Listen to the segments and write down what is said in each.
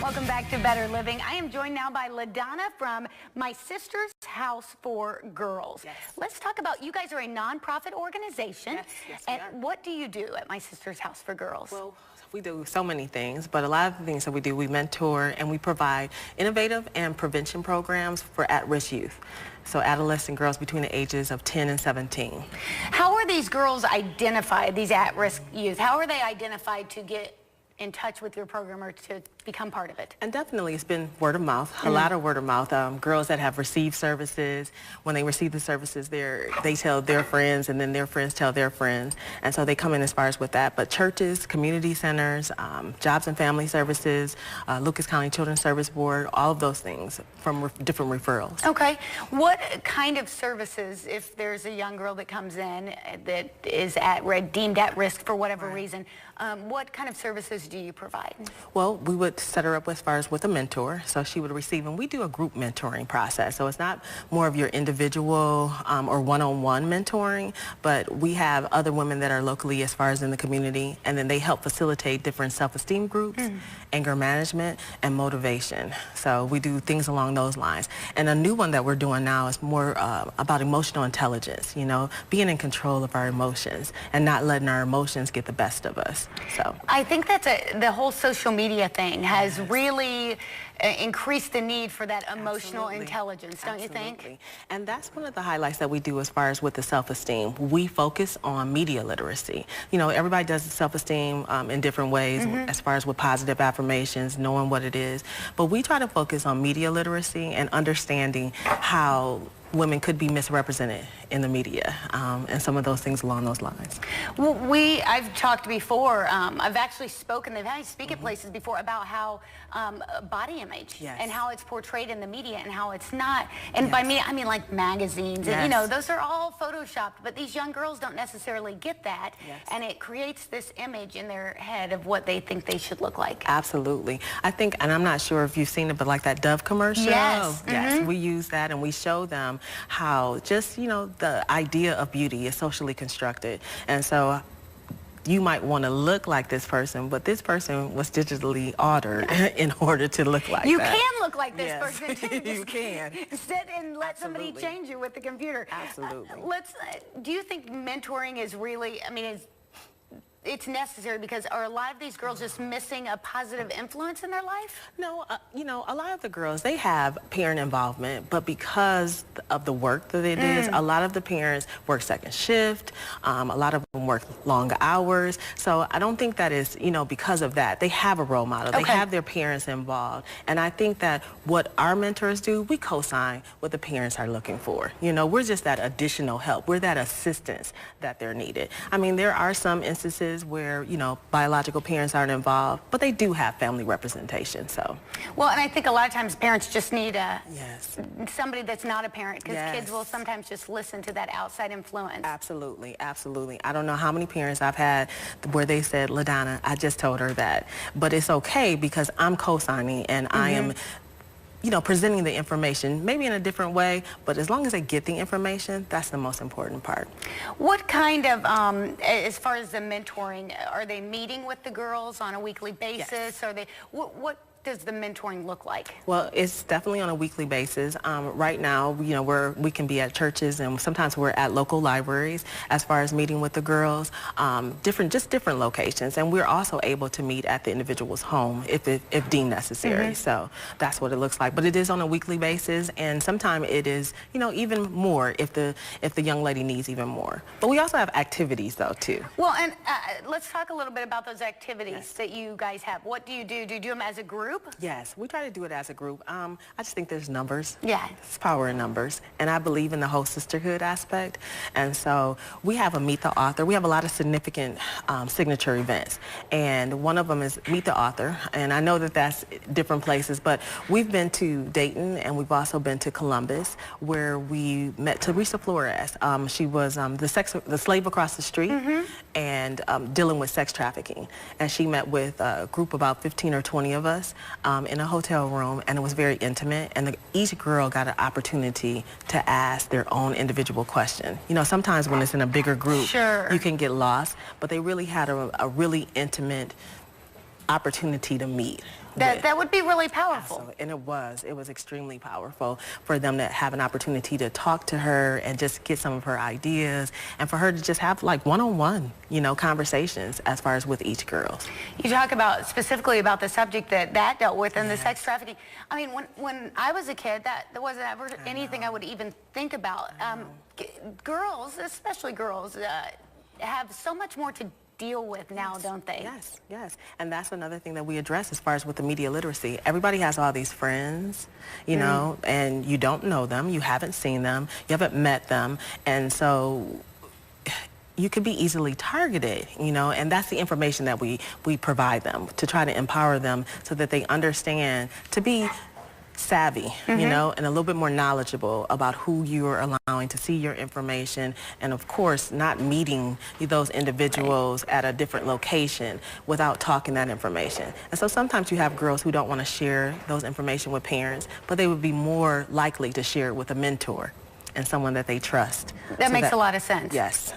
Welcome back to Better Living. I am joined now by LaDonna from My Sister's House for Girls. Yes. Let's talk about, you guys are a nonprofit organization. Yes, and what do you do at My Sister's House for Girls? Well, we do so many things, but a lot of the things that we do, we mentor and we provide innovative and prevention programs for at-risk youth. So adolescent girls between the ages of 10 and 17. How are these girls identified, these at-risk youth? How are they identified to get in touch with your program or to become part of it? And definitely it's been word of mouth, a lot of word of mouth. Girls that have received services, when they receive the services, they tell their friends, and then their friends tell their friends. And so they come in as far as with that. But churches, community centers, jobs and family services, Lucas County Children's Service Board, all of those things from different referrals. Okay. What kind of services, if there's a young girl that comes in that is deemed at risk for whatever reason, what kind of services do you provide? Well, we would set her up as far as with a mentor, so she would receive, and we do a group mentoring process, so it's not more of your individual or one-on-one mentoring, but we have other women that are locally as far as in the community, and then they help facilitate different self-esteem groups, anger management, and motivation. So we do things along those lines. And a new one that we're doing now is more about emotional intelligence, you know, being in control of our emotions and not letting our emotions get the best of us. So I think that's the whole social media thing has really increased the need for that emotional intelligence, don't you think? And that's one of the highlights that we do as far as with the self-esteem. We focus on media literacy. You know, everybody does self-esteem in different ways as far as with positive affirmations, knowing what it is. But we try to focus on media literacy and understanding how women could be misrepresented in the media and some of those things along those lines. Well, I've talked before, I've actually spoken, they've had me speak at places before about how body image and how it's portrayed in the media and how it's not. And by media, I mean like magazines, and you know, those are all photoshopped, but these young girls don't necessarily get that, and it creates this image in their head of what they think they should look like. Absolutely. I think, and I'm not sure if you've seen it, but like that Dove commercial. Yes. Yes, we use that and we show them how just, you know, the idea of beauty is socially constructed. And so you might want to look like this person, but this person was digitally altered in order to look like you that. You can look like this person too. You can. Sit and let somebody change you with the computer. Absolutely. Do you think mentoring is really, I mean, it's necessary, because are a lot of these girls just missing a positive influence in their life? No, you know, a lot of the girls, they have parent involvement, but because of the work that it is, a lot of the parents work second shift, a lot of them work long hours, so I don't think that is, you know, because of that. They have a role model, they have their parents involved, and I think that what our mentors do, we co-sign what the parents are looking for. You know, we're just that additional help, we're that assistance that they're needed. I mean, there are some instances where, you know, biological parents aren't involved, but they do have family representation, so. Well, and I think a lot of times parents just need somebody that's not a parent, because kids will sometimes just listen to that outside influence. Absolutely, absolutely. I don't know how many parents I've had where they said, LaDonna, I just told her that, but it's okay because I'm co-signing and I am, you know, presenting the information, maybe in a different way, but as long as they get the information, that's the most important part. What kind of, as far as the mentoring, are they meeting with the girls on a weekly basis? Are they, what does the mentoring look like? Well, it's definitely on a weekly basis. Right now, you know, we can be at churches, and sometimes we're at local libraries as far as meeting with the girls, different locations, and we're also able to meet at the individual's home if deemed necessary. So that's what it looks like. But it is on a weekly basis, and sometimes it is, you know, even more if the young lady needs even more. But we also have activities though too. Well, and let's talk a little bit about those activities that you guys have. What do you do? Do you do them as a group? Yes, we try to do it as a group. I just think there's numbers. Yeah. It's power in numbers. And I believe in the whole sisterhood aspect. And so we have a Meet the Author. We have a lot of significant signature events. And one of them is Meet the Author. And I know that that's different places, but we've been to Dayton and we've also been to Columbus, where we met Teresa Flores. She was the slave across the street and dealing with sex trafficking. And she met with a group about 15 or 20 of us in a hotel room, and it was very intimate, and each girl got an opportunity to ask their own individual question. You know, sometimes when it's in a bigger group, you can get lost, but they really had a really intimate opportunity to meet. That would be really powerful. Absolutely. And it was extremely powerful for them to have an opportunity to talk to her and just get some of her ideas, and for her to just have like one-on-one, you know, conversations as far as with each girl. You talk about specifically about the subject that dealt with and the sex trafficking. I mean, when I was a kid, that wasn't ever anything I would even think about. Girls, especially girls, have so much more to deal with now, don't they? Yes, yes. And that's another thing that we address as far as with the media literacy. Everybody has all these friends, you know, and you don't know them, you haven't seen them, you haven't met them, and so you could be easily targeted, you know, and that's the information that we provide them to try to empower them so that they understand to be savvy, you know, and a little bit more knowledgeable about who you are allowing to see your information, and of course not meeting those individuals at a different location without talking that information. And so sometimes you have girls who don't want to share those information with parents, but they would be more likely to share it with a mentor and someone that they trust. That makes a lot of sense. Yes.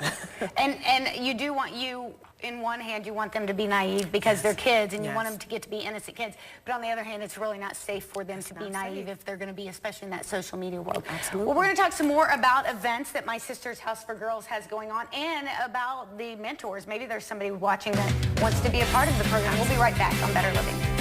and you do want, in one hand, you want them to be naive because they're kids, and you want them to get to be innocent kids. But on the other hand, it's really not safe for them to be naive if they're going to be, especially in that social media world. Absolutely. Well, we're going to talk some more about events that My Sister's House for Girls has going on, and about the mentors. Maybe there's somebody watching that wants to be a part of the program. We'll be right back on Better Living.